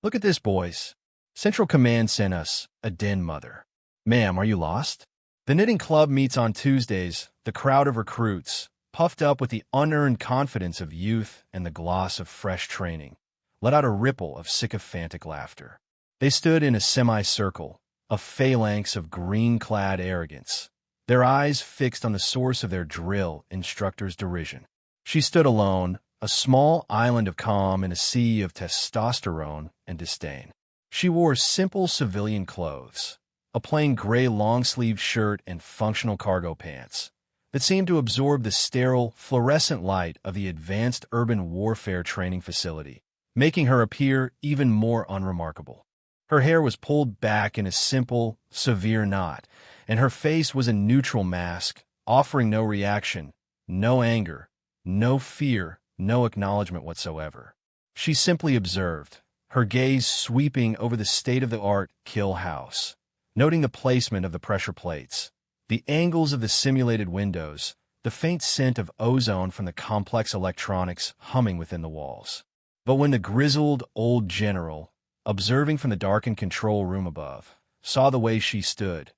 Look at this, boys. Central Command sent us a den mother. Ma'am, are you lost? The knitting club meets on Tuesdays, the crowd of recruits, puffed up with the unearned confidence of youth and the gloss of fresh training, let out a ripple of sycophantic laughter. They stood in a semicircle, a phalanx of green-clad arrogance, their eyes fixed on the source of their drill instructor's derision. She stood alone, a small island of calm in a sea of testosterone and disdain. She wore simple civilian clothes, a plain gray long-sleeved shirt and functional cargo pants that seemed to absorb the sterile, fluorescent light of the advanced urban warfare training facility, making her appear even more unremarkable. Her hair was pulled back in a simple, severe knot, and her face was a neutral mask, offering no reaction, no anger, no fear, no acknowledgement whatsoever. She simply observed, her gaze sweeping over the state-of-the-art kill house, noting the placement of the pressure plates, the angles of the simulated windows, the faint scent of ozone from the complex electronics humming within the walls. But when the grizzled old general, observing from the darkened control room above, saw the way she stood,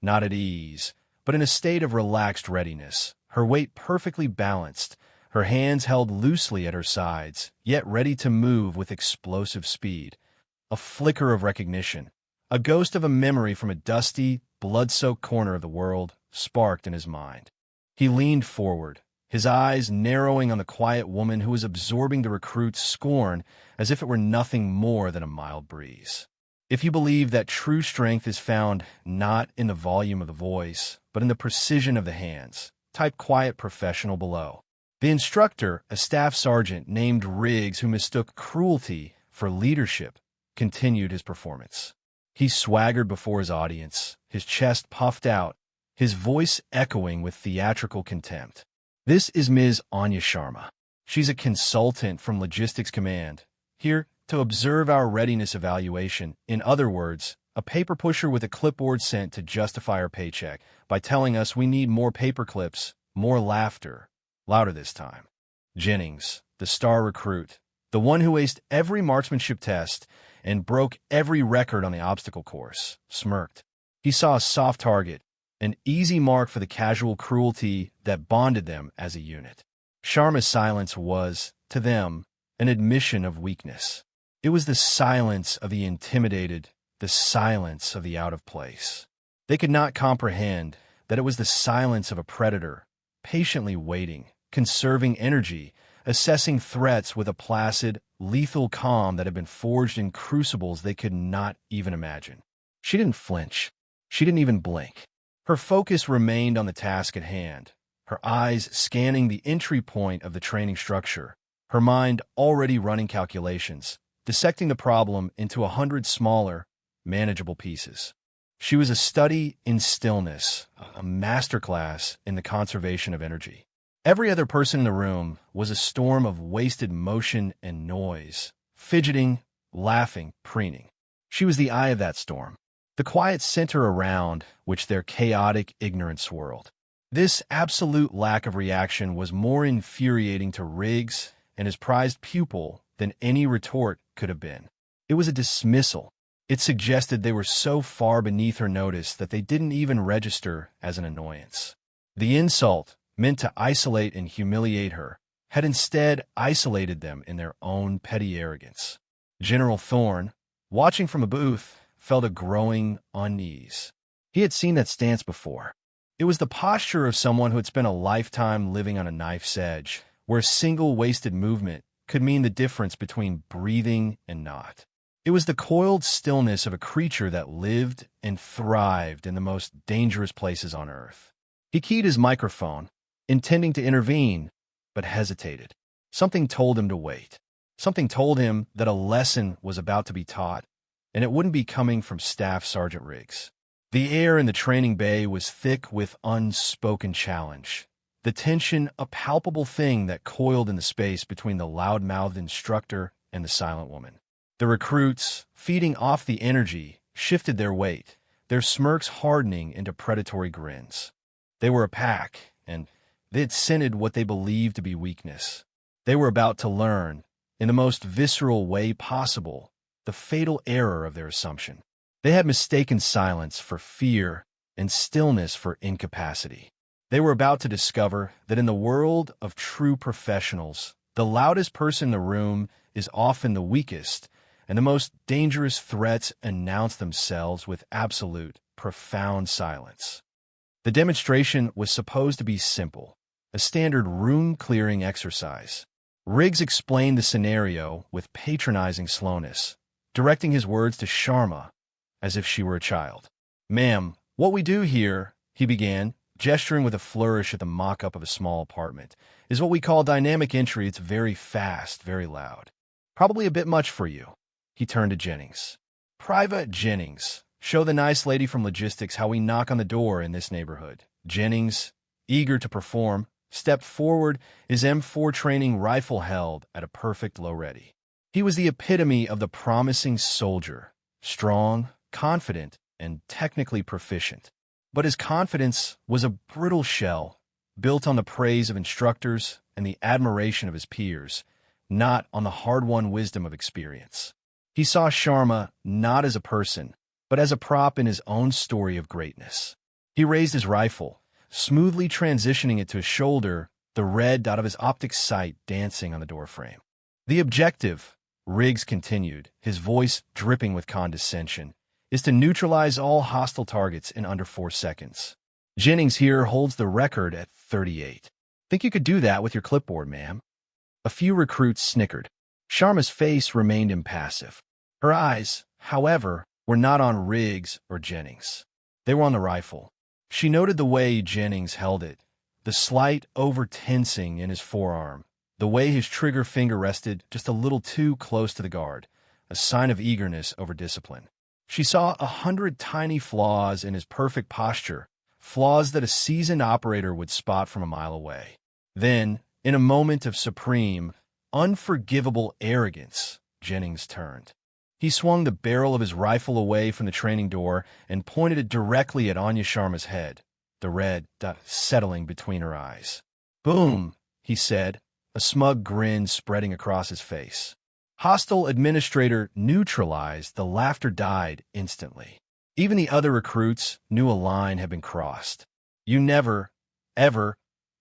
not at ease, but in a state of relaxed readiness, her weight perfectly balanced, her hands held loosely at her sides, yet ready to move with explosive speed, a flicker of recognition, a ghost of a memory from a dusty, blood-soaked corner of the world, sparked in his mind. He leaned forward, his eyes narrowing on the quiet woman who was absorbing the recruit's scorn as if it were nothing more than a mild breeze. If you believe that true strength is found not in the volume of the voice, but in the precision of the hands, type quiet professional below. The instructor, a staff sergeant named Riggs who mistook cruelty for leadership, continued his performance. He swaggered before his audience, his chest puffed out, his voice echoing with theatrical contempt. This is Ms. Anya Sharma. She's a consultant from Logistics Command, here to observe our readiness evaluation. In other words, a paper pusher with a clipboard sent to justify our paycheck by telling us we need more paper clips, more laughter. Louder this time. Jennings, the star recruit, the one who aced every marksmanship test and broke every record on the obstacle course, smirked. He saw a soft target, an easy mark for the casual cruelty that bonded them as a unit. Sharma's silence was, to them, an admission of weakness. It was the silence of the intimidated, the silence of the out of place. They could not comprehend that it was the silence of a predator, patiently waiting, conserving energy, assessing threats with a placid, lethal calm that had been forged in crucibles they could not even imagine. She didn't flinch. She didn't even blink. Her focus remained on the task at hand, her eyes scanning the entry point of the training structure, her mind already running calculations, dissecting the problem into 100 smaller, manageable pieces. She was a study in stillness, a masterclass in the conservation of energy. Every other person in the room was a storm of wasted motion and noise, fidgeting, laughing, preening. She was the eye of that storm, the quiet center around which their chaotic ignorance swirled. This absolute lack of reaction was more infuriating to Riggs and his prized pupil than any retort could have been. It was a dismissal. It suggested they were so far beneath her notice that they didn't even register as an annoyance. The insult, meant to isolate and humiliate her, had instead isolated them in their own petty arrogance. General Thorne, watching from a booth, felt a growing unease. He had seen that stance before. It was the posture of someone who had spent a lifetime living on a knife's edge, where a single wasted movement could mean the difference between breathing and not. It was the coiled stillness of a creature that lived and thrived in the most dangerous places on Earth. He keyed his microphone, intending to intervene, but hesitated. Something told him to wait. Something told him that a lesson was about to be taught, and it wouldn't be coming from Staff Sergeant Riggs. The air in the training bay was thick with unspoken challenge, the tension a palpable thing that coiled in the space between the loud-mouthed instructor and the silent woman. The recruits, feeding off the energy, shifted their weight, their smirks hardening into predatory grins. They were a pack, and they had scented what they believed to be weakness. They were about to learn, in the most visceral way possible, the fatal error of their assumption. They had mistaken silence for fear and stillness for incapacity. They were about to discover that in the world of true professionals, the loudest person in the room is often the weakest, and the most dangerous threats announce themselves with absolute, profound silence. The demonstration was supposed to be simple, a standard room-clearing exercise. Riggs explained the scenario with patronizing slowness, directing his words to Sharma as if she were a child. "Ma'am, what we do here," he began, gesturing with a flourish at the mock-up of a small apartment, "is what we call dynamic entry. It's very fast, very loud. Probably a bit much for you." He turned to Jennings. "Private Jennings, show the nice lady from logistics how we knock on the door in this neighborhood." Jennings, eager to perform, stepped forward, his M4 training rifle held at a perfect low ready. He was the epitome of the promising soldier, strong, confident, and technically proficient. But his confidence was a brittle shell, built on the praise of instructors and the admiration of his peers, not on the hard-won wisdom of experience. He saw Sharma not as a person, but as a prop in his own story of greatness. He raised his rifle, smoothly transitioning it to his shoulder, the red dot of his optic sight dancing on the doorframe. "The objective," Riggs continued, his voice dripping with condescension, "is to neutralize all hostile targets in under 4 seconds. Jennings here holds the record at 38. Think you could do that with your clipboard, ma'am?" A few recruits snickered. Sharma's face remained impassive. Her eyes, however, were not on Riggs or Jennings. They were on the rifle. She noted the way Jennings held it, the slight over-tensing in his forearm, the way his trigger finger rested just a little too close to the guard, a sign of eagerness over discipline. She saw 100 tiny flaws in his perfect posture, flaws that a seasoned operator would spot from a mile away. Then, in a moment of supreme, unforgivable arrogance, Jennings turned. He swung the barrel of his rifle away from the training door and pointed it directly at Anya Sharma's head, the red dot settling between her eyes. "Boom," he said, a smug grin spreading across his face. Hostile administrator neutralized, the laughter died instantly. Even the other recruits knew a line had been crossed. You never, ever,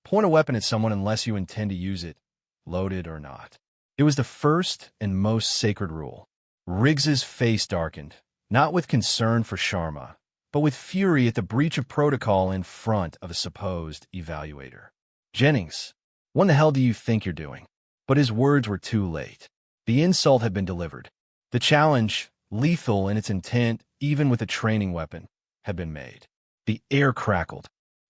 point a weapon at someone unless you intend to use it, loaded or not. It was the first and most sacred rule. Riggs's face darkened, not with concern for Sharma, but with fury at the breach of protocol in front of a supposed evaluator. "Jennings, what the hell do you think you're doing?" But his words were too late. The insult had been delivered. The challenge, lethal in its intent, even with a training weapon, had been made. The air crackled.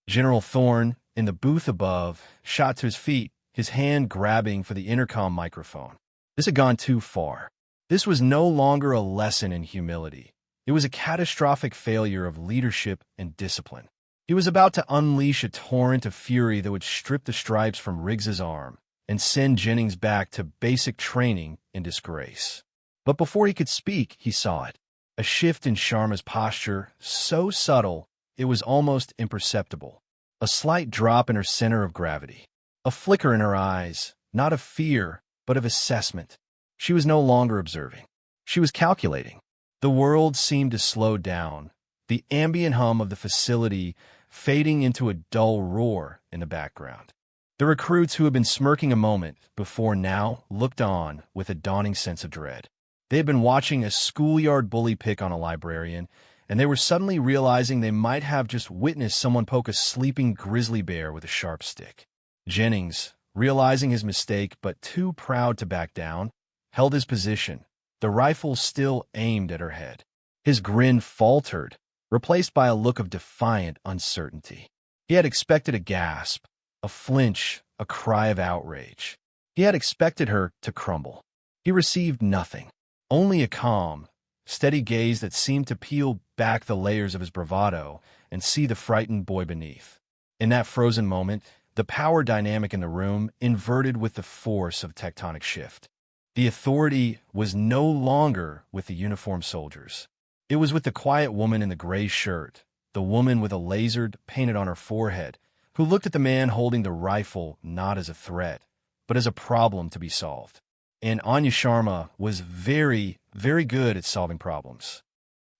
General Thorne, in the booth above, shot to his feet, his hand grabbing for the intercom microphone. This had gone too far. This was no longer a lesson in humility. It was a catastrophic failure of leadership and discipline. He was about to unleash a torrent of fury that would strip the stripes from Riggs's arm and send Jennings back to basic training in disgrace. But before he could speak, he saw it. A shift in Sharma's posture, so subtle it was almost imperceptible. A slight drop in her center of gravity. A flicker in her eyes, not of fear, but of assessment. She was no longer observing. She was calculating. The world seemed to slow down, the ambient hum of the facility fading into a dull roar in the background. The recruits who had been smirking a moment before now looked on with a dawning sense of dread. They had been watching a schoolyard bully pick on a librarian, and they were suddenly realizing they might have just witnessed someone poke a sleeping grizzly bear with a sharp stick. Jennings, realizing his mistake but too proud to back down, held his position, the rifle still aimed at her head. His grin faltered, replaced by a look of defiant uncertainty. He had expected a gasp, a flinch, a cry of outrage. He had expected her to crumble. He received nothing, only a calm, steady gaze that seemed to peel back the layers of his bravado and see the frightened boy beneath. In that frozen moment, the power dynamic in the room inverted with the force of tectonic shift. The authority was no longer with the uniformed soldiers. It was with the quiet woman in the gray shirt, the woman with a lasered painted on her forehead, who looked at the man holding the rifle not as a threat, but as a problem to be solved. And Anya Sharma was very, very good at solving problems.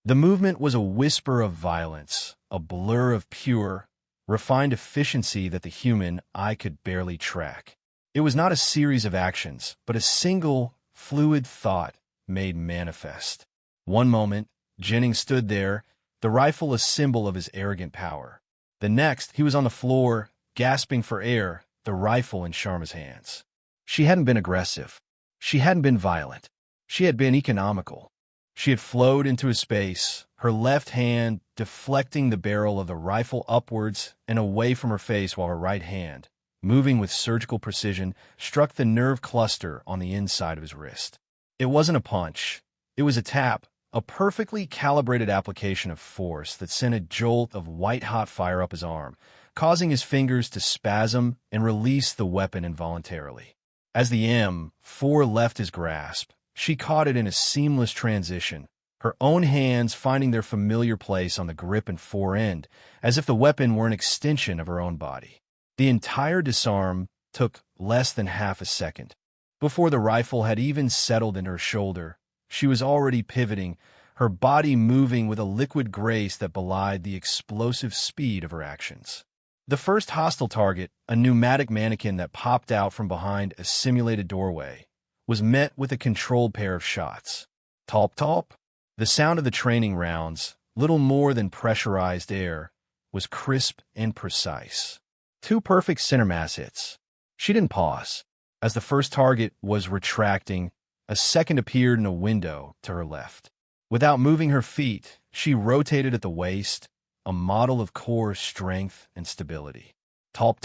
The movement was a whisper of violence, a blur of pure, refined efficiency that the human eye could barely track. It was not a series of actions, but a single, fluid thought made manifest. One moment, Jennings stood there, the rifle a symbol of his arrogant power. The next, he was on the floor, gasping for air, the rifle in Sharma's hands. She hadn't been aggressive. She hadn't been violent. She had been economical. She had flowed into his space, her left hand deflecting the barrel of the rifle upwards and away from her face while her right hand, moving with surgical precision, struck the nerve cluster on the inside of his wrist. It wasn't a punch. It was a tap, a perfectly calibrated application of force that sent a jolt of white-hot fire up his arm, causing his fingers to spasm and release the weapon involuntarily. As the M4 left his grasp, she caught it in a seamless transition, her own hands finding their familiar place on the grip and forend, as if the weapon were an extension of her own body. The entire disarm took less than half a second. Before the rifle had even settled in her shoulder, she was already pivoting, her body moving with a liquid grace that belied the explosive speed of her actions. The first hostile target, a pneumatic mannequin that popped out from behind a simulated doorway, was met with a controlled pair of shots. Top. The sound of the training rounds, little more than pressurized air, was crisp and precise. 2 perfect center mass hits. She didn't pause. As the first target was retracting, a second appeared in a window to her left. Without moving her feet, she rotated at the waist, a model of core strength and stability. Top.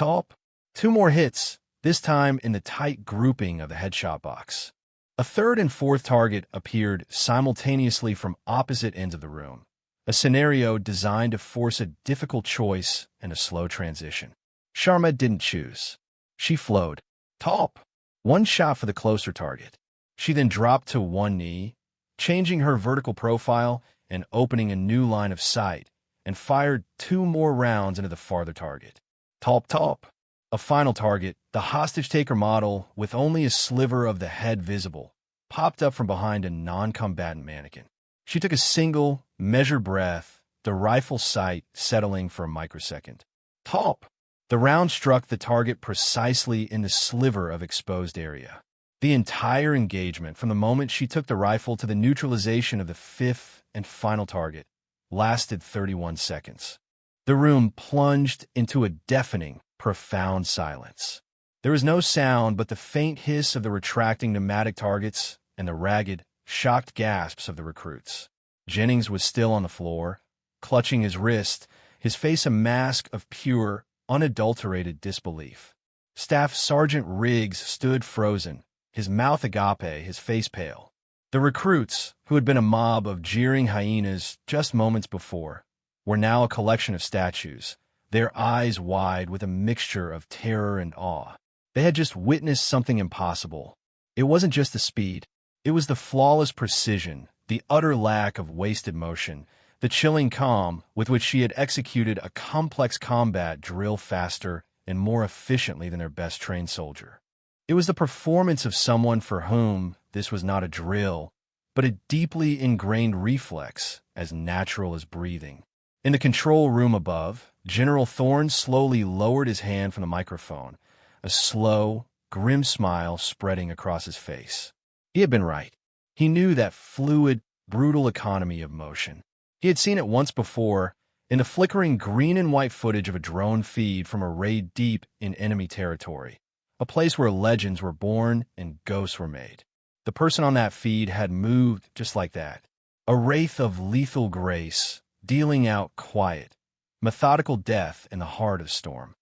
2 more hits, this time in the tight grouping of the headshot box. A third and fourth target appeared simultaneously from opposite ends of the room, a scenario designed to force a difficult choice and a slow transition. Sharma didn't choose. She flowed. Top. 1 shot for the closer target. She then dropped to one knee, changing her vertical profile and opening a new line of sight, and fired 2 more rounds into the farther target. Top. A final target, the hostage-taker model with only a sliver of the head visible, popped up from behind a non-combatant mannequin. She took a single, measured breath, the rifle sight settling for a microsecond. Top. The round struck the target precisely in the sliver of exposed area. The entire engagement, from the moment she took the rifle to the neutralization of the 5th and final target, lasted 31 seconds. The room plunged into a deafening, profound silence. There was no sound but the faint hiss of the retracting pneumatic targets and the ragged, shocked gasps of the recruits. Jennings was still on the floor, clutching his wrist, his face a mask of pure, unadulterated disbelief. Staff Sergeant Riggs stood frozen, his mouth agape, his face pale. The recruits, who had been a mob of jeering hyenas just moments before, were now a collection of statues, their eyes wide with a mixture of terror and awe. They had just witnessed something impossible. It wasn't just the speed. It was the flawless precision, the utter lack of wasted motion, the chilling calm with which she had executed a complex combat drill faster and more efficiently than their best-trained soldier. It was the performance of someone for whom this was not a drill, but a deeply ingrained reflex, as natural as breathing. In the control room above, General Thorne slowly lowered his hand from the microphone, a slow, grim smile spreading across his face. He had been right. He knew that fluid, brutal economy of motion. He had seen it once before, in the flickering green and white footage of a drone feed from a raid deep in enemy territory, a place where legends were born and ghosts were made. The person on that feed had moved just like that, a wraith of lethal grace, dealing out quiet, methodical death in the heart of storm.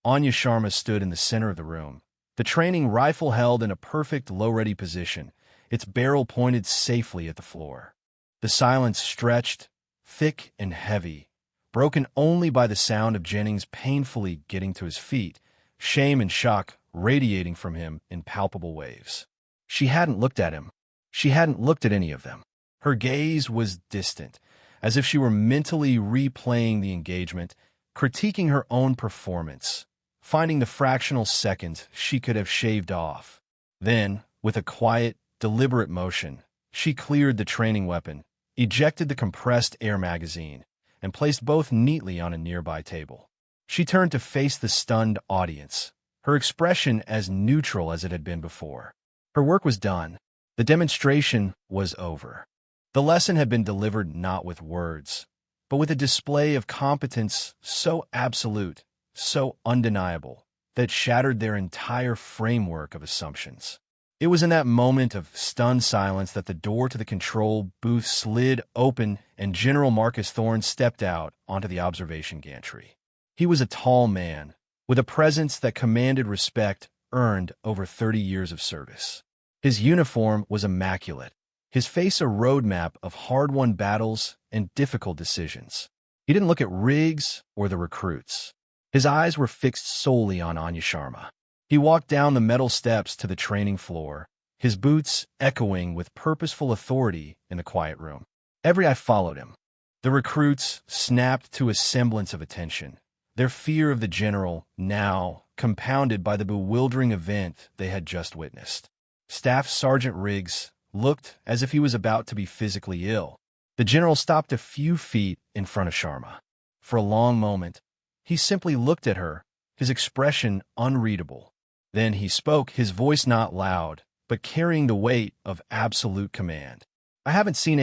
Anya Sharma stood in the center of the room, the training rifle held in a perfect low-ready position, its barrel pointed safely at the floor. The silence stretched, thick and heavy, broken only by the sound of Jennings painfully getting to his feet, shame and shock radiating from him in palpable waves. She hadn't looked at him. She hadn't looked at any of them. Her gaze was distant, as if she were mentally replaying the engagement, critiquing her own performance, finding the fractional seconds she could have shaved off. Then, with a quiet, deliberate motion, She cleared the training weapon, ejected the compressed air magazine, and placed both neatly on a nearby table. She turned to face the stunned audience, her expression as neutral as it had been before. Her work was done. The demonstration was over. The lesson had been delivered not with words, but with a display of competence so absolute, so undeniable, that it shattered their entire framework of assumptions. It was in that moment of stunned silence that the door to the control booth slid open and General Marcus Thorne stepped out onto the observation gantry. He was a tall man, with a presence that commanded respect earned over 30 years of service. His uniform was immaculate, his face a roadmap of hard-won battles and difficult decisions. He didn't look at Riggs or the recruits. His eyes were fixed solely on Anya Sharma. He walked down the metal steps to the training floor, his boots echoing with purposeful authority in the quiet room. Every eye followed him. The recruits snapped to a semblance of attention, their fear of the general now compounded by the bewildering event they had just witnessed. Staff Sergeant Riggs looked as if he was about to be physically ill. The general stopped a few feet in front of Sharma. For a long moment, he simply looked at her, his expression unreadable. Then he spoke, his voice not loud, but carrying the weight of absolute command. I haven't seen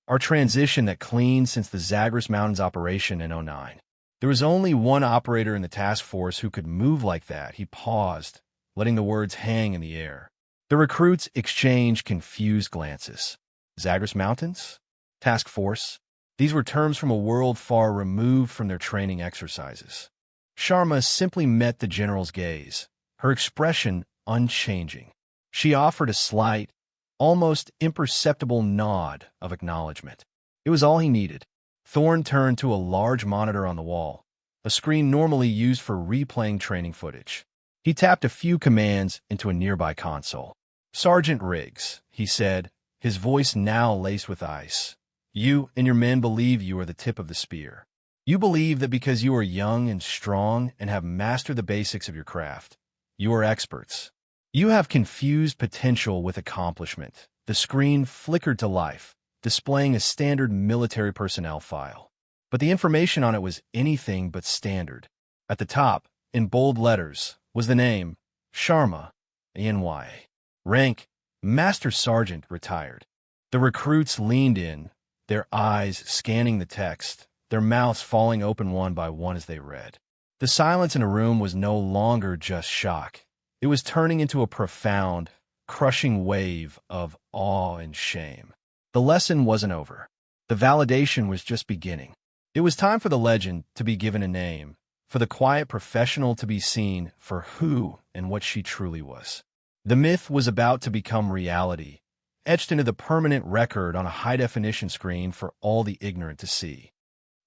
our transition that clean since the Zagros Mountains operation in '09. There was only one operator in the task force who could move like that. He paused, letting the words hang in the air. The recruits exchanged confused glances. Zagros Mountains? Task force? These were terms from a world far removed from their training exercises. Sharma simply met the general's gaze, her expression unchanging. She offered a slight, almost imperceptible nod of acknowledgement. It was all he needed. Thorne turned to a large monitor on the wall, a screen normally used for replaying training footage. He tapped a few commands into a nearby console. Sergeant Riggs, he said, his voice now laced with ice. You and your men believe you are the tip of the spear. You believe that because you are young and strong and have mastered the basics of your craft, you are experts. You have confused potential with accomplishment. The screen flickered to life, displaying a standard military personnel file. But the information on it was anything but standard. At the top, in bold letters, was the name, Sharma, A.N.Y. Rank, Master Sergeant, retired. The recruits leaned in, their eyes scanning the text, their mouths falling open one by one as they read. The silence in the room was no longer just shock. It was turning into a profound, crushing wave of awe and shame. The lesson wasn't over. The validation was just beginning. It was time for the legend to be given a name, for the quiet professional to be seen for who and what she truly was. The myth was about to become reality, etched into the permanent record on a high-definition screen for all the ignorant to see.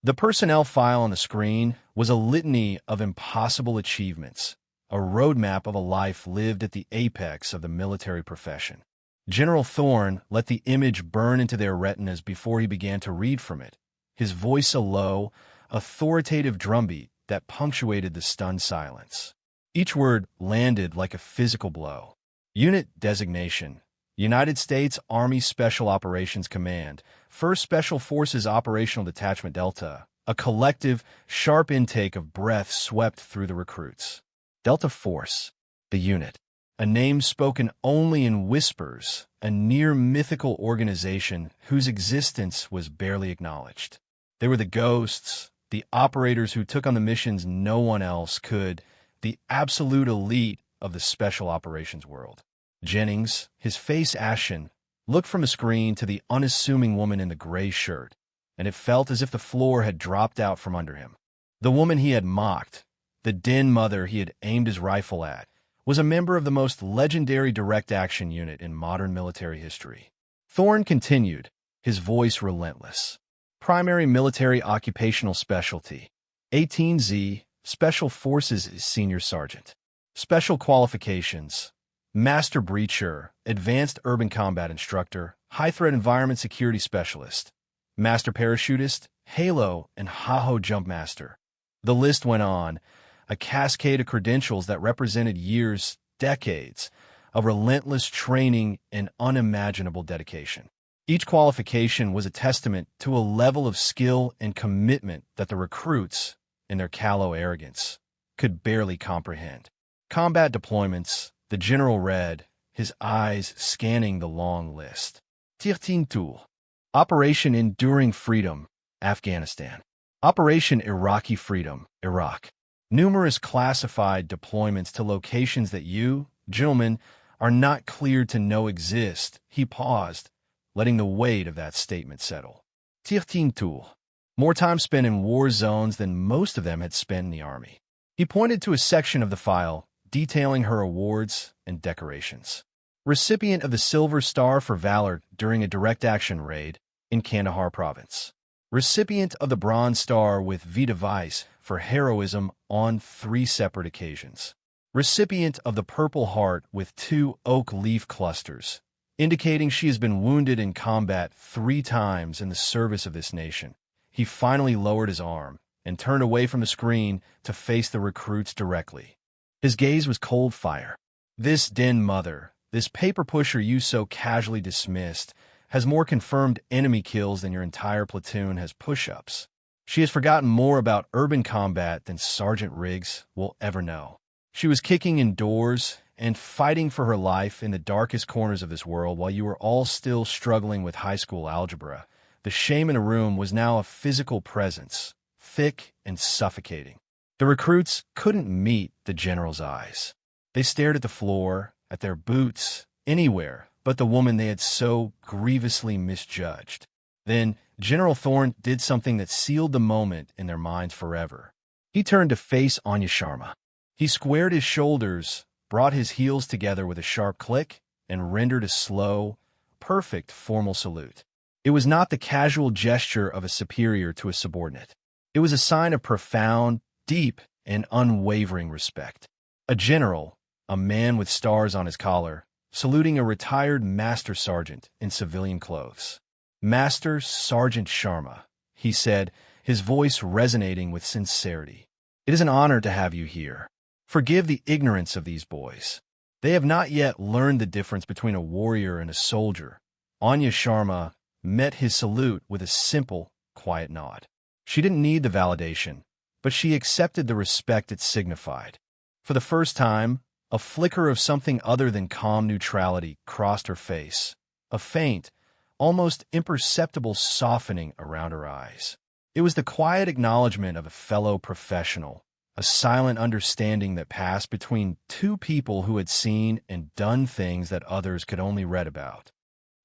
The personnel file on the screen was a litany of impossible achievements, a roadmap of a life lived at the apex of the military profession. General Thorne let the image burn into their retinas before he began to read from it, his voice a low, authoritative drumbeat that punctuated the stunned silence. Each word landed like a physical blow. Unit designation: United States Army Special Operations Command, 1st Special Forces Operational Detachment Delta. A collective, sharp intake of breath swept through the recruits. Delta Force, the unit. A name spoken only in whispers, a near-mythical organization whose existence was barely acknowledged. They were the ghosts, the operators who took on the missions no one else could, the absolute elite of the special operations world. Jennings, his face ashen, looked from a screen to the unassuming woman in the gray shirt, and it felt as if the floor had dropped out from under him. The woman he had mocked, the den mother he had aimed his rifle at, was a member of the most legendary direct action unit in modern military history. Thorne continued, his voice relentless. Primary military occupational specialty. 18Z, Special Forces Senior Sergeant. Special qualifications: Master Breacher, Advanced Urban Combat Instructor, High Threat Environment Security Specialist, Master Parachutist, Halo, and HAHO Jump Master. The list went on, a cascade of credentials that represented years, decades, of relentless training and unimaginable dedication. Each qualification was a testament to a level of skill and commitment that the recruits, in their callow arrogance, could barely comprehend. Combat deployments, the general read, his eyes scanning the long list. 13 Tool. Operation Enduring Freedom, Afghanistan. Operation Iraqi Freedom, Iraq. Numerous classified deployments to locations that you, gentlemen, are not cleared to know exist. He paused, letting the weight of that statement settle. 13 Tool. More time spent in war zones than most of them had spent in the army. He pointed to a section of the file detailing her awards and decorations. Recipient of the Silver Star for Valor during a direct action raid in Kandahar Province. Recipient of the Bronze Star with V device for heroism on 3 separate occasions. Recipient of the Purple Heart with 2 oak leaf clusters, indicating she has been wounded in combat 3 times in the service of this nation. He finally lowered his arm and turned away from the screen to face the recruits directly. His gaze was cold fire. This den mother, this paper pusher you so casually dismissed, has more confirmed enemy kills than your entire platoon has push-ups. She has forgotten more about urban combat than Sergeant Riggs will ever know. She was kicking indoors and fighting for her life in the darkest corners of this world while you were all still struggling with high school algebra. The shame in the room was now a physical presence, thick and suffocating. The recruits couldn't meet the general's eyes. They stared at the floor, at their boots, anywhere but the woman they had so grievously misjudged. Then General Thorne did something that sealed the moment in their minds forever. He turned to face Anya Sharma. He squared his shoulders, brought his heels together with a sharp click, and rendered a slow, perfect formal salute. It was not the casual gesture of a superior to a subordinate. It was a sign of profound, deep, and unwavering respect. A general, a man with stars on his collar, saluting a retired master sergeant in civilian clothes. Master Sergeant Sharma, he said, his voice resonating with sincerity. It is an honor to have you here. Forgive the ignorance of these boys. They have not yet learned the difference between a warrior and a soldier. Anya Sharma met his salute with a simple, quiet nod. She didn't need the validation, but she accepted the respect it signified. For the first time, a flicker of something other than calm neutrality crossed her face, a faint, almost imperceptible softening around her eyes. It was the quiet acknowledgement of a fellow professional, a silent understanding that passed between 2 people who had seen and done things that others could only read about.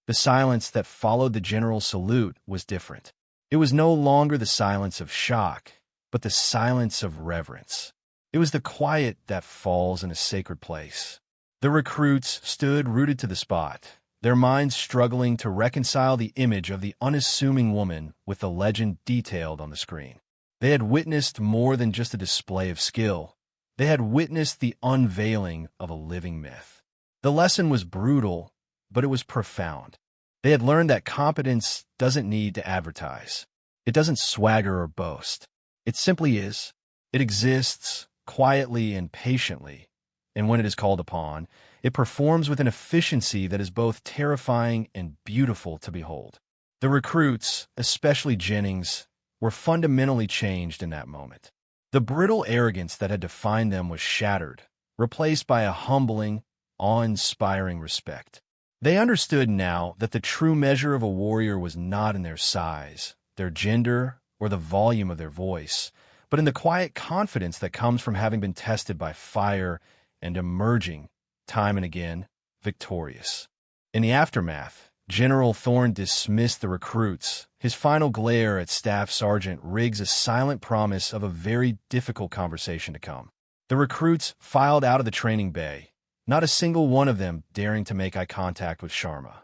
The silence that followed the general's salute was different. It was no longer the silence of shock, but the silence of reverence. It was the quiet that falls in a sacred place. The recruits stood rooted to the spot, their minds struggling to reconcile the image of the unassuming woman with the legend detailed on the screen. They had witnessed more than just a display of skill. They had witnessed the unveiling of a living myth. The lesson was brutal, but it was profound. They had learned that competence doesn't need to advertise. It doesn't swagger or boast. It simply is. It exists quietly and patiently, and when it is called upon, it performs with an efficiency that is both terrifying and beautiful to behold. The recruits, especially Jennings, were fundamentally changed in that moment. The brittle arrogance that had defined them was shattered, replaced by a humbling, awe-inspiring respect. They understood now that the true measure of a warrior was not in their size, their gender, or the volume of their voice, but in the quiet confidence that comes from having been tested by fire and emerging, time and again, victorious. In the aftermath, General Thorne dismissed the recruits, his final glare at Staff Sergeant Riggs a silent promise of a very difficult conversation to come. The recruits filed out of the training bay, not a single one of them daring to make eye contact with Sharma.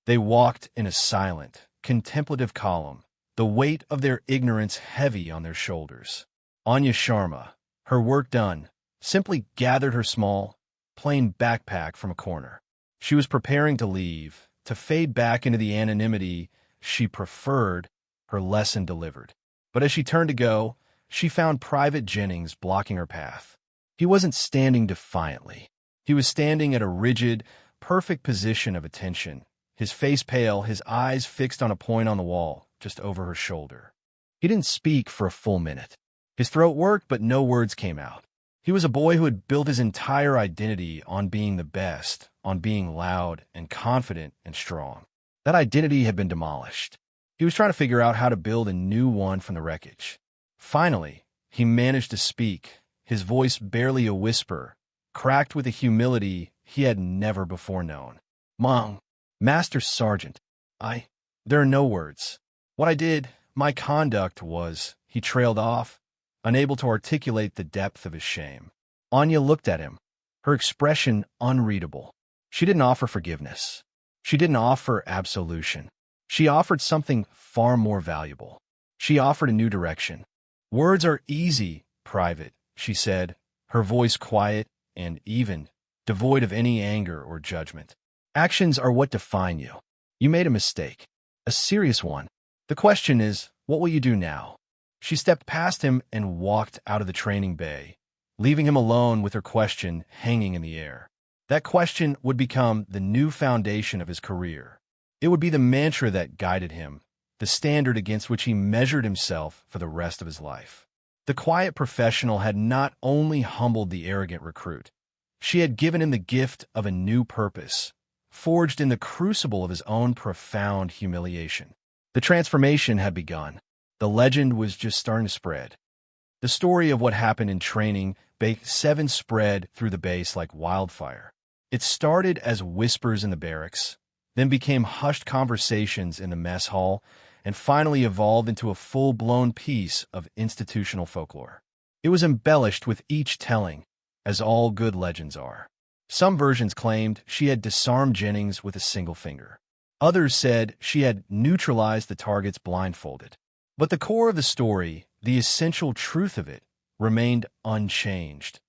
They walked in a silent, contemplative column, the weight of their ignorance heavy on their shoulders. Anya Sharma, her work done, simply gathered her small, plain backpack from a corner. She was preparing to leave, to fade back into the anonymity she preferred, her lesson delivered. But as she turned to go, she found Private Jennings blocking her path. He wasn't standing defiantly. He was standing at a rigid, perfect position of attention, his face pale, his eyes fixed on a point on the wall, just over her shoulder. He didn't speak for a full minute. His throat worked, but no words came out. He was a boy who had built his entire identity on being the best, on being loud and confident and strong. That identity had been demolished. He was trying to figure out how to build a new one from the wreckage. Finally, he managed to speak, his voice barely a whisper, cracked with a humility he had never before known. "Mom, Master Sergeant, there are no words. What I did, my conduct was," he trailed off, unable to articulate the depth of his shame. Anya looked at him, her expression unreadable. She didn't offer forgiveness. She didn't offer absolution. She offered something far more valuable. She offered a new direction. "Words are easy, Private," she said, her voice quiet and even, devoid of any anger or judgment. "Actions are what define you. You made a mistake, a serious one. The question is, what will you do now?" She stepped past him and walked out of the training bay, leaving him alone with her question hanging in the air. That question would become the new foundation of his career. It would be the mantra that guided him, the standard against which he measured himself for the rest of his life. The quiet professional had not only humbled the arrogant recruit, she had given him the gift of a new purpose, forged in the crucible of his own profound humiliation. The transformation had begun. The legend was just starting to spread. The story of what happened in training Bay 7 spread through the base like wildfire. It started as whispers in the barracks, then became hushed conversations in the mess hall, and finally evolved into a full-blown piece of institutional folklore. It was embellished with each telling, as all good legends are. Some versions claimed she had disarmed Jennings with a single finger. Others said she had neutralized the targets blindfolded. But the core of the story, the essential truth of it, remained unchanged.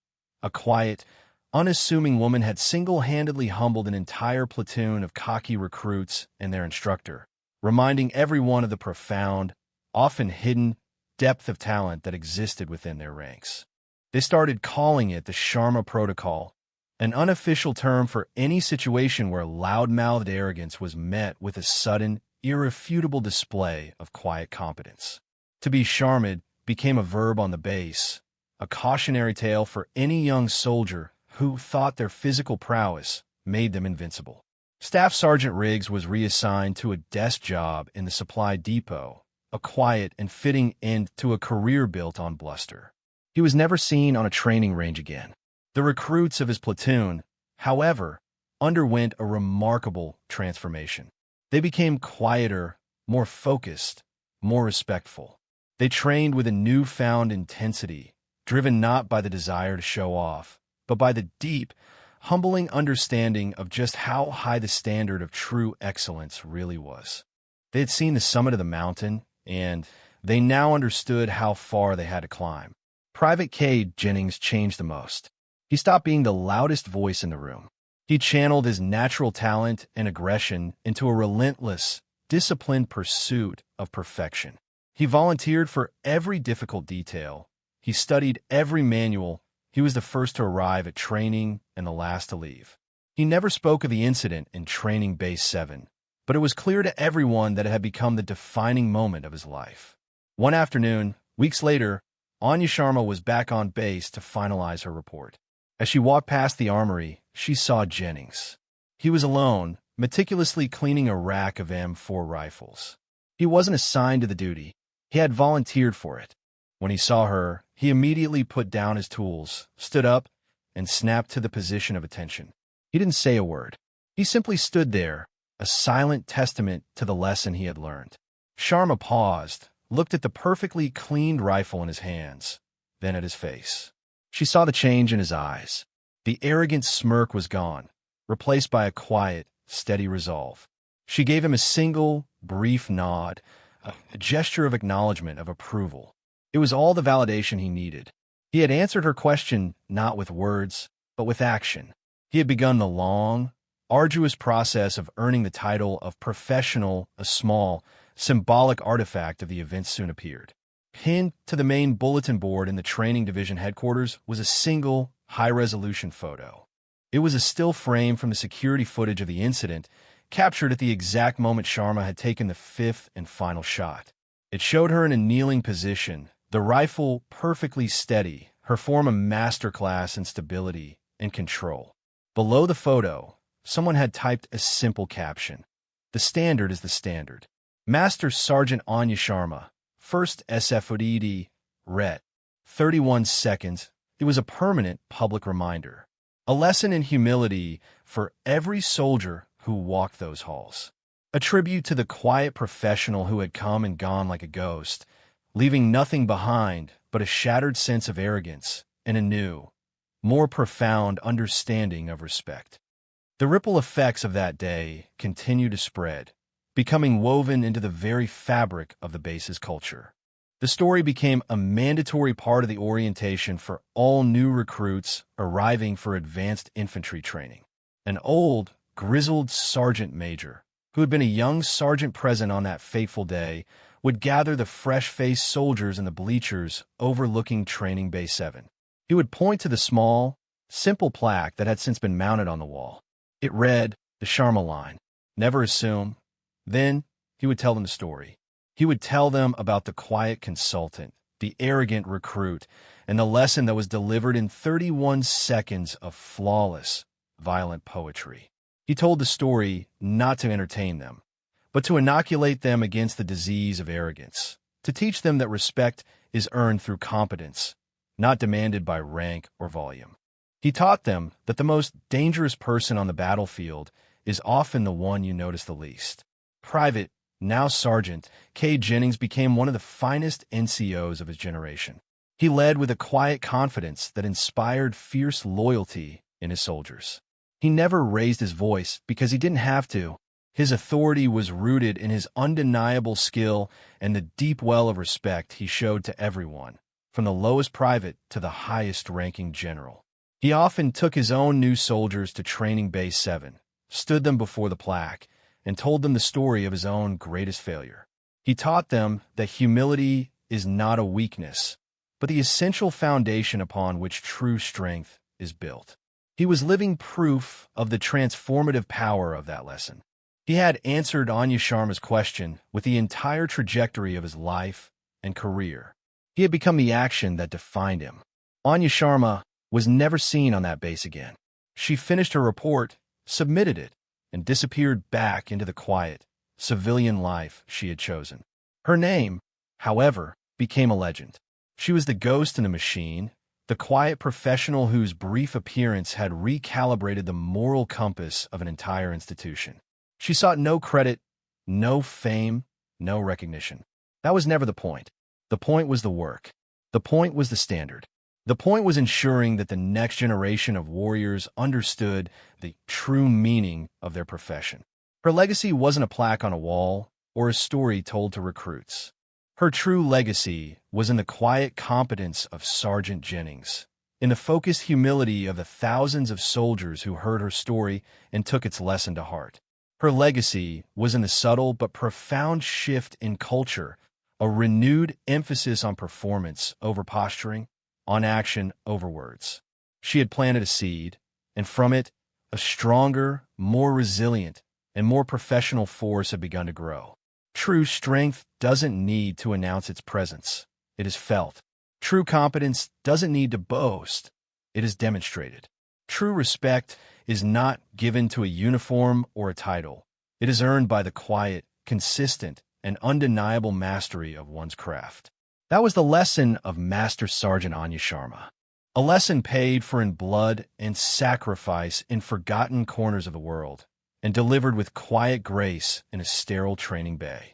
A quiet, unassuming woman had single-handedly humbled an entire platoon of cocky recruits and their instructor, reminding everyone of the profound, often hidden, depth of talent that existed within their ranks. They started calling it the Sharma Protocol, an unofficial term for any situation where loud-mouthed arrogance was met with a sudden, irrefutable display of quiet competence. To be Sharmad became a verb on the base, a cautionary tale for any young soldier who thought their physical prowess made them invincible. Staff Sergeant Riggs was reassigned to a desk job in the supply depot, a quiet and fitting end to a career built on bluster. He was never seen on a training range again. The recruits of his platoon, however, underwent a remarkable transformation. They became quieter, more focused, more respectful. They trained with a newfound intensity, driven not by the desire to show off, but by the deep, humbling understanding of just how high the standard of true excellence really was. They had seen the summit of the mountain, and they now understood how far they had to climb. Private K. Jennings changed the most. He stopped being the loudest voice in the room. He channeled his natural talent and aggression into a relentless, disciplined pursuit of perfection. He volunteered for every difficult detail. He studied every manual. He was the first to arrive at training and the last to leave. He never spoke of the incident in Training Base 7, but it was clear to everyone that it had become the defining moment of his life. One afternoon, weeks later, Anya Sharma was back on base to finalize her report. As she walked past the armory, she saw Jennings. He was alone, meticulously cleaning a rack of M4 rifles. He wasn't assigned to the duty. He had volunteered for it. When he saw her, he immediately put down his tools, stood up, and snapped to the position of attention. He didn't say a word. He simply stood there, a silent testament to the lesson he had learned. Sharma paused, looked at the perfectly cleaned rifle in his hands, then at his face. She saw the change in his eyes. The arrogant smirk was gone, replaced by a quiet, steady resolve. She gave him a single, brief nod, a gesture of acknowledgement, of approval. It was all the validation he needed. He had answered her question not with words, but with action. He had begun the long, arduous process of earning the title of professional, a small, symbolic artifact of the event soon appeared. Pinned to the main bulletin board in the training division headquarters was a single, high-resolution photo. It was a still frame from the security footage of the incident, captured at the exact moment Sharma had taken the fifth and final shot. It showed her in a kneeling position, the rifle perfectly steady, her form a masterclass in stability and control. Below the photo, someone had typed a simple caption. The standard is the standard. Master Sergeant Anya Sharma, 1st SFOD, Ret. 31 seconds. It was a permanent public reminder. A lesson in humility for every soldier who walked those halls. A tribute to the quiet professional who had come and gone like a ghost, leaving nothing behind but a shattered sense of arrogance and a new, more profound understanding of respect. The ripple effects of that day continue to spread, becoming woven into the very fabric of the base's culture. The story became a mandatory part of the orientation for all new recruits arriving for advanced infantry training. An old, grizzled sergeant major, who had been a young sergeant present on that fateful day, would gather the fresh-faced soldiers in the bleachers overlooking Training Bay 7. He would point to the small, simple plaque that had since been mounted on the wall. It read, the Sharma line, never assume. Then he would tell them the story. He would tell them about the quiet consultant, the arrogant recruit, and the lesson that was delivered in 31 seconds of flawless, violent poetry. He told the story not to entertain them, but to inoculate them against the disease of arrogance, to teach them that respect is earned through competence, not demanded by rank or volume. He taught them that the most dangerous person on the battlefield is often the one you notice the least. Private, now Sergeant, K. Jennings became one of the finest NCOs of his generation. He led with a quiet confidence that inspired fierce loyalty in his soldiers. He never raised his voice because he didn't have to. His authority was rooted in his undeniable skill and the deep well of respect he showed to everyone, from the lowest private to the highest-ranking general. He often took his own new soldiers to Training Bay 7, stood them before the plaque, and told them the story of his own greatest failure. He taught them that humility is not a weakness, but the essential foundation upon which true strength is built. He was living proof of the transformative power of that lesson. He had answered Anya Sharma's question with the entire trajectory of his life and career. He had become the action that defined him. Anya Sharma was never seen on that base again. She finished her report, submitted it, and disappeared back into the quiet, civilian life she had chosen. Her name, however, became a legend. She was the ghost in the machine, the quiet professional whose brief appearance had recalibrated the moral compass of an entire institution. She sought no credit, no fame, no recognition. That was never the point. The point was the work. The point was the standard. The point was ensuring that the next generation of warriors understood the true meaning of their profession. Her legacy wasn't a plaque on a wall or a story told to recruits. Her true legacy was in the quiet competence of Sergeant Jennings, in the focused humility of the thousands of soldiers who heard her story and took its lesson to heart. Her legacy was in the subtle but profound shift in culture, a renewed emphasis on performance over posturing, on action over words. She had planted a seed, and from it, a stronger, more resilient, and more professional force had begun to grow. True strength doesn't need to announce its presence. It is felt. True competence doesn't need to boast. It is demonstrated. True respect is not given to a uniform or a title. It is earned by the quiet, consistent, and undeniable mastery of one's craft. That was the lesson of Master Sergeant Anya Sharma, a lesson paid for in blood and sacrifice in forgotten corners of the world, and delivered with quiet grace in a sterile training bay.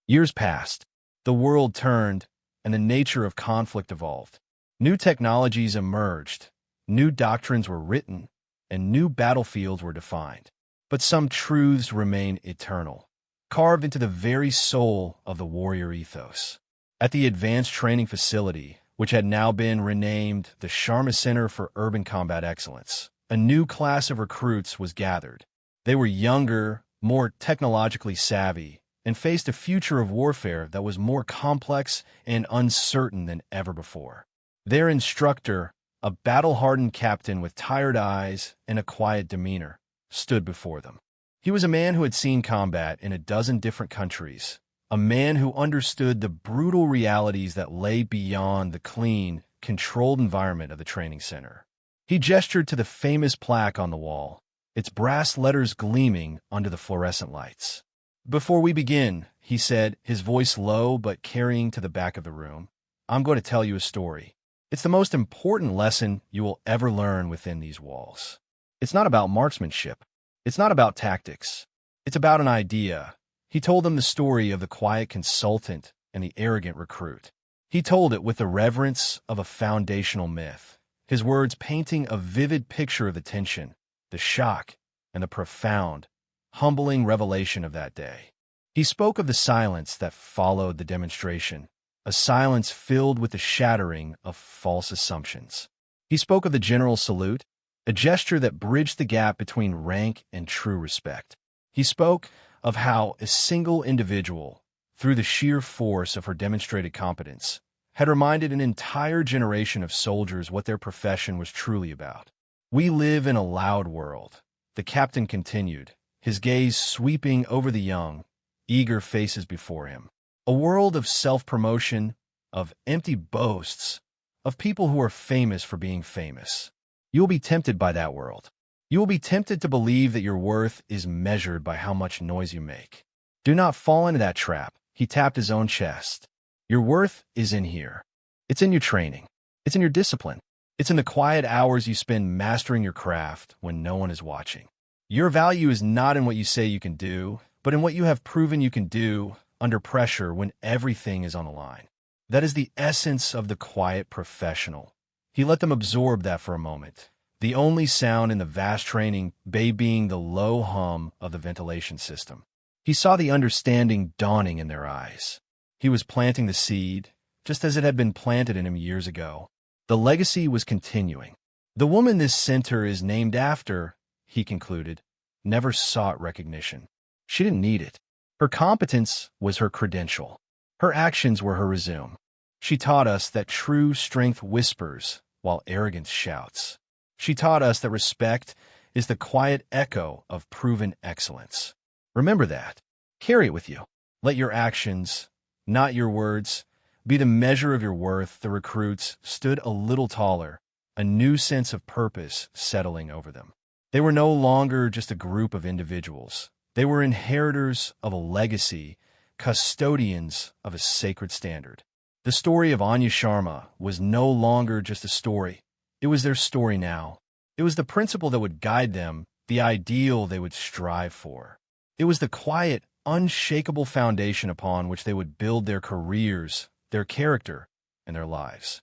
Years passed, the world turned, and the nature of conflict evolved. New technologies emerged, new doctrines were written, and new battlefields were defined. But some truths remain eternal, carved into the very soul of the warrior ethos. At the Advanced Training Facility, which had now been renamed the Sharma Center for Urban Combat Excellence, a new class of recruits was gathered. They were younger, more technologically savvy, and faced a future of warfare that was more complex and uncertain than ever before. Their instructor, a battle-hardened captain with tired eyes and a quiet demeanor, stood before them. He was a man who had seen combat in a dozen different countries, a man who understood the brutal realities that lay beyond the clean, controlled environment of the training center. He gestured to the famous plaque on the wall, its brass letters gleaming under the fluorescent lights. "Before we begin," he said, his voice low but carrying to the back of the room, "I'm going to tell you a story. It's the most important lesson you will ever learn within these walls. It's not about marksmanship. It's not about tactics. It's about an idea." He told them the story of the quiet consultant and the arrogant recruit. He told it with the reverence of a foundational myth, his words painting a vivid picture of the tension, the shock, and the profound, humbling revelation of that day. He spoke of the silence that followed the demonstration, a silence filled with the shattering of false assumptions. He spoke of the general salute, a gesture that bridged the gap between rank and true respect. He spoke of how a single individual, through the sheer force of her demonstrated competence, had reminded an entire generation of soldiers what their profession was truly about. "We live in a loud world," the captain continued, his gaze sweeping over the young, eager faces before him. "A world of self-promotion, of empty boasts, of people who are famous for being famous. You will be tempted by that world. You will be tempted to believe that your worth is measured by how much noise you make. Do not fall into that trap." He tapped his own chest. "Your worth is in here. It's in your training. It's in your discipline. It's in the quiet hours you spend mastering your craft when no one is watching. Your value is not in what you say you can do, but in what you have proven you can do under pressure when everything is on the line. That is the essence of the quiet professional." He let them absorb that for a moment, the only sound in the vast training bay being the low hum of the ventilation system. He saw the understanding dawning in their eyes. He was planting the seed, just as it had been planted in him years ago. The legacy was continuing. "The woman this center is named after," he concluded, "never sought recognition. She didn't need it. Her competence was her credential. Her actions were her resume. She taught us that true strength whispers while arrogance shouts. She taught us that respect is the quiet echo of proven excellence. Remember that. Carry it with you. Let your actions, not your words, be the measure of your worth." The recruits stood a little taller, a new sense of purpose settling over them. They were no longer just a group of individuals. They were inheritors of a legacy, custodians of a sacred standard. The story of Anya Sharma was no longer just a story. It was their story now. It was the principle that would guide them, the ideal they would strive for. It was the quiet, unshakable foundation upon which they would build their careers, their character, and their lives.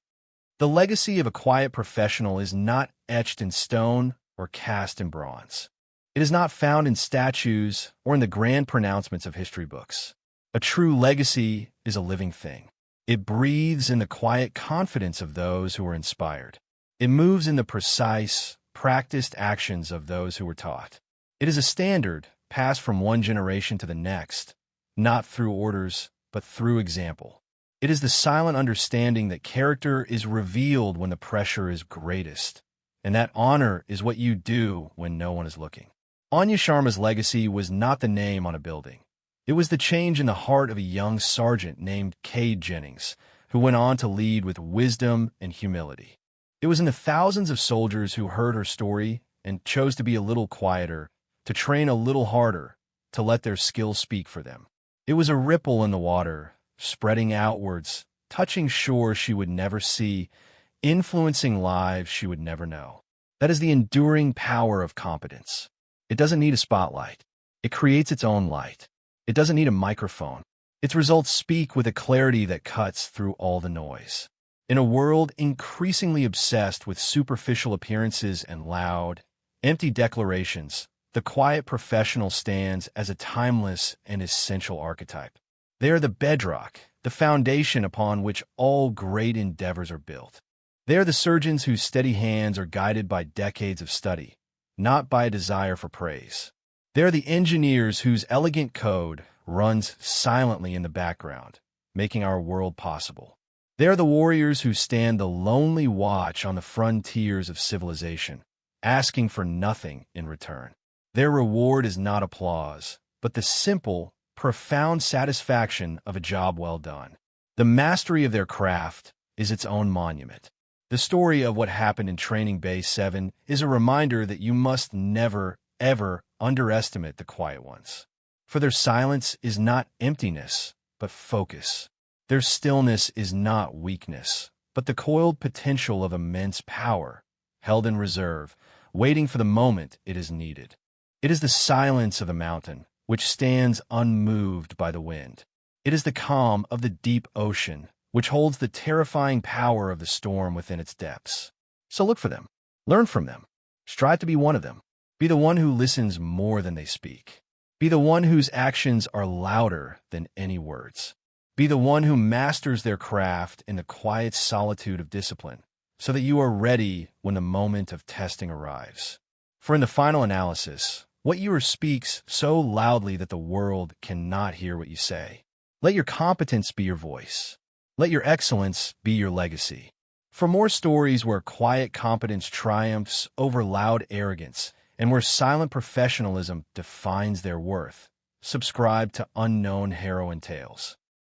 The legacy of a quiet professional is not etched in stone or cast in bronze. It is not found in statues or in the grand pronouncements of history books. A true legacy is a living thing. It breathes in the quiet confidence of those who are inspired. It moves in the precise, practiced actions of those who were taught. It is a standard passed from one generation to the next, not through orders, but through example. It is the silent understanding that character is revealed when the pressure is greatest, and that honor is what you do when no one is looking. Anya Sharma's legacy was not the name on a building. It was the change in the heart of a young sergeant named Cade Jennings, who went on to lead with wisdom and humility. It was in the thousands of soldiers who heard her story and chose to be a little quieter, to train a little harder, to let their skills speak for them. It was a ripple in the water, spreading outwards, touching shores she would never see, influencing lives she would never know. That is the enduring power of competence. It doesn't need a spotlight. It creates its own light. It doesn't need a microphone. Its results speak with a clarity that cuts through all the noise. In a world increasingly obsessed with superficial appearances and loud, empty declarations, the quiet professional stands as a timeless and essential archetype. They are the bedrock, the foundation upon which all great endeavors are built. They are the surgeons whose steady hands are guided by decades of study, not by a desire for praise. They are the engineers whose elegant code runs silently in the background, making our world possible. They are the warriors who stand the lonely watch on the frontiers of civilization, asking for nothing in return. Their reward is not applause, but the simple, profound satisfaction of a job well done. The mastery of their craft is its own monument. The story of what happened in Training Base 7 is a reminder that you must never, ever underestimate the quiet ones. For their silence is not emptiness, but focus. Their stillness is not weakness, but the coiled potential of immense power, held in reserve, waiting for the moment it is needed. It is the silence of the mountain, which stands unmoved by the wind. It is the calm of the deep ocean, which holds the terrifying power of the storm within its depths. So look for them. Learn from them. Strive to be one of them. Be the one who listens more than they speak. Be the one whose actions are louder than any words. Be the one who masters their craft in the quiet solitude of discipline, so that you are ready when the moment of testing arrives. For in the final analysis, what you speaks so loudly that the world cannot hear what you say. Let your competence be your voice. Let your excellence be your legacy. For more stories where quiet competence triumphs over loud arrogance and where silent professionalism defines their worth, subscribe to Unknown Heroine Tales.